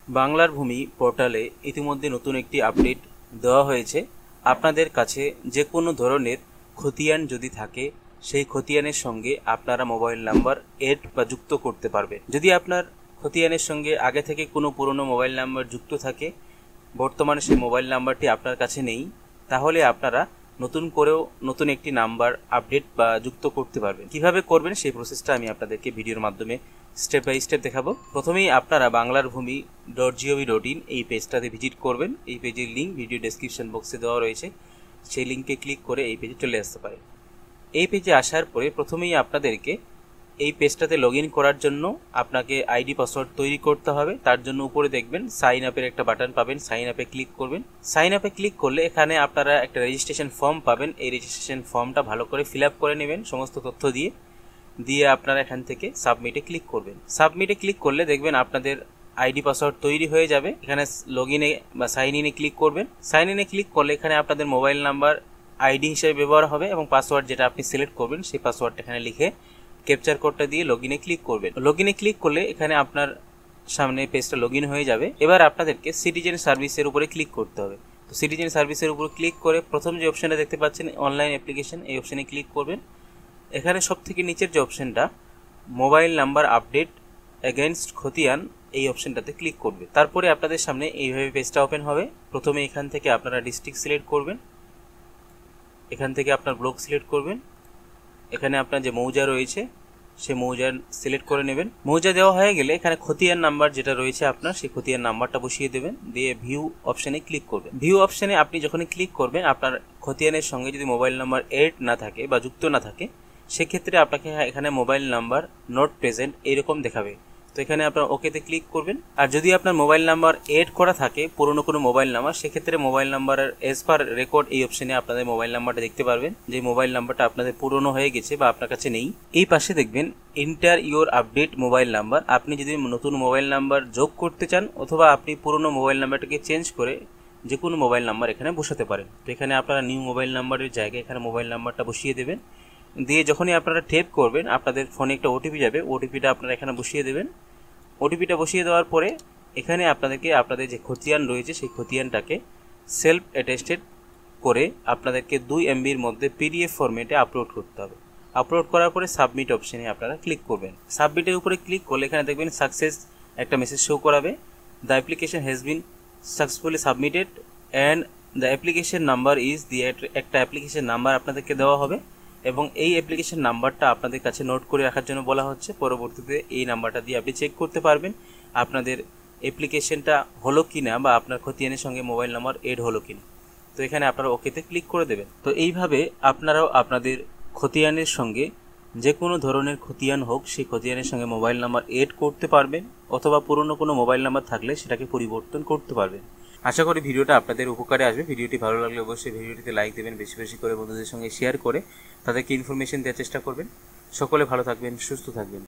বাংলার ভূমি পোর্টালে ইতিমধ্যে নতুন একটি আপডেট দেওয়া হয়েছে। আপনাদের কাছে যে কোনো ধরনের খতিয়ান যদি থাকে সেই খতিয়ানের সঙ্গে আপনারা মোবাইল নাম্বার এড বা যুক্ত করতে পারবেন। যদি আপনার খতিয়ানের সঙ্গে আগে থেকে কোনো পুরনো মোবাইল নাম্বার যুক্ত থাকে, বর্তমানে সেই মোবাইল নাম্বারটি আপনার কাছে নেই, তাহলে আপনারা নতুন করেও নতুন একটি নাম্বার আপডেট বা যুক্ত করতে পারবেন। কিভাবে করবেন সেই প্রসেসটা আমি আপনাদেরকে ভিডিওর মাধ্যমে স্টেপ বাই স্টেপ দেখাবো। প্রথমেই আপনারা banglarbhumi.gov.in এই পেজটাতে ভিজিট করবেন। এই পেজের লিঙ্ক ভিডিও ডেসক্রিপশন বক্সে দেওয়া রয়েছে, সেই লিঙ্কে ক্লিক করে এই পেজে চলে আসতে পারেন। এই পেজে আসার পরে প্রথমেই আপনাদেরকে এই পেজটাতে লগ ইন করার জন্য আপনাকে আইডি পাসওয়ার্ড তৈরি করতে হবে। তার জন্য উপরে দেখবেন সাইন আপের একটা বাটন পাবেন, সাইন আপে ক্লিক করবেন। সাইন আপে ক্লিক করলে এখানে আপনারা একটা রেজিস্ট্রেশন ফর্ম পাবেন। এই রেজিস্ট্রেশন ফর্মটা ভালো করে ফিল আপ করে নেবেন সমস্ত তথ্য দিয়ে আপনারা এখান থেকে সাবমিটে ক্লিক করবেন। সাবমিটে ক্লিক করলে দেখবেন আপনাদের আইডি পাসওয়ার্ড তৈরি হয়ে যাবে। এখানে লগ ইনে বা সাইন ইনে ক্লিক করবেন। সাইন ইনে ক্লিক করলে এখানে আপনাদের মোবাইল নাম্বার আইডি হিসেবে ব্যবহার হবে এবং পাসওয়ার্ড যেটা আপনি সিলেক্ট করবেন সেই পাসওয়ার্ডটা এখানে লিখে ক্যাপচার কোডটা দিয়ে লগ ইনে ক্লিক করবেন। লগ ইনে ক্লিক করলে এখানে আপনার সামনে পেজটা লগ ইন হয়ে যাবে। এবার আপনাদেরকে সিটিজেন সার্ভিসের উপরে ক্লিক করতে হবে। তো সিটিজেন সার্ভিসের উপর ক্লিক করে প্রথম যে অপশনটা দেখতে পাচ্ছেন অনলাইন অ্যাপ্লিকেশন, এই অপশনে ক্লিক করবেন। এখানে সব থেকে নিচের যে অপশনটা মোবাইল নাম্বার আপডেট এগেইনস্ট খতিয়ান, এই অপশনটাতে ক্লিক করবে। তারপরে আপনাদের সামনে এইভাবে পেজটা ওপেন হবে। প্রথমে এখান থেকে আপনারা ডিস্ট্রিক্ট সিলেক্ট করবেন, এখান থেকে আপনার ব্লক সিলেক্ট করবেন। এখানে আপনার যে মৌজা রয়েছে সেই মৌজা সিলেক্ট করে নেবেন। মৌজা দেওয়া হয়ে গেলে এখানে খতিয়ান নাম্বার যেটা রয়েছে আপনার সেই খতিয়ান নাম্বারটা বসিয়ে দেবেন, দিয়ে ভিউ অপশনে ক্লিক করবেন। ভিউ অপশনে আপনি যখনই ক্লিক করবেন আপনার খতিয়ানের সঙ্গে যদি মোবাইল নাম্বার এড না থাকে বা যুক্ত না থাকে সেক্ষেত্রে আপনাকে এখানে মোবাইল নাম্বার নট প্রেজেন্ট এরকম দেখাবে। তো এখানে আপনার ওকেতে ক্লিক করবেন। আর যদি আপনার মোবাইল নাম্বার এড করা থাকে পুরনো কোনো মোবাইল নাম্বার, সেক্ষেত্রে মোবাইল নাম্বারের এজ পার রেকর্ড এই অপশনে আপনাদের মোবাইল নাম্বারটা দেখতে পারবেন, যে মোবাইল নাম্বারটা আপনাদের পুরনো হয়ে গেছে বা আপনার কাছে নেই। এই পাশে দেখবেন enter your update mobile number. আপনি যদি নতুন মোবাইল নাম্বার যোগ করতে চান অথবা আপনি পুরনো মোবাইল নাম্বারটাকে চেঞ্জ করে যে কোনো মোবাইল নাম্বার এখানে বসাতে পারেন। তো এখানে আপনারা নিউ মোবাইল নাম্বারের জায়গায় এখানে মোবাইল নাম্বারটা বসিয়ে দেবেন। দিয়ে যখনই আপনারা টেপ করবেন আপনাদের ফোনে একটা ওটিপি যাবে, ওটিপিটা আপনারা এখানে বসিয়ে দেবেন। ওটিপিটা বসিয়ে দেওয়ার পরে এখানে আপনাদেরকে আপনাদের যে খতিয়ান রয়েছে সেই খতিয়ানটাকে সেলফ অ্যাটেস্টেড করে আপনাদেরকে 2 MBর মধ্যে পিডিএফ ফরম্যাটে আপলোড করতে হবে। আপলোড করার পরে সাবমিট অপশনে আপনারা ক্লিক করবেন। সাবমিটের উপরে ক্লিক করলে এখানে দেখবেন সাকসেস একটা মেসেজ শো করাবে, the application has been successfully submitted and the application number is দিয়ে একটা অ্যাপ্লিকেশন নাম্বার আপনাদেরকে দেওয়া হবে এবং এই অ্যাপ্লিকেশন নাম্বারটা আপনাদের কাছে নোট করে রাখার জন্য বলা হচ্ছে। পরবর্তীতে এই নাম্বারটা দিয়ে আপনি চেক করতে পারবেন আপনাদের অ্যাপ্লিকেশনটা হলো কিনা বা আপনার খতিয়ানের সঙ্গে মোবাইল নাম্বার এড হলো কিনা। তো এখানে আপনারা ওকেতে ক্লিক করে দেবেন। তো এইভাবে আপনারাও আপনাদের খতিয়ানের সঙ্গে যে কোনো ধরনের খতিয়ান হোক সেই খতিয়ানের সঙ্গে মোবাইল নাম্বার এড করতে পারবেন অথবা পুরনো কোনো মোবাইল নাম্বার থাকলে সেটাকে পরিবর্তন করতে পারবেন। আশা করি ভিডিওটা আপনাদের উপকারে আসবে। ভিডিওটি ভালো লাগলে অবশ্যই ভিডিওটিতে লাইক দেবেন, বেশি বেশি করে বন্ধুদের সঙ্গে শেয়ার করে তাদেরকে ইনফরমেশন দেওয়ার চেষ্টা করবেন। সকলে ভালো থাকবেন, সুস্থ থাকবেন।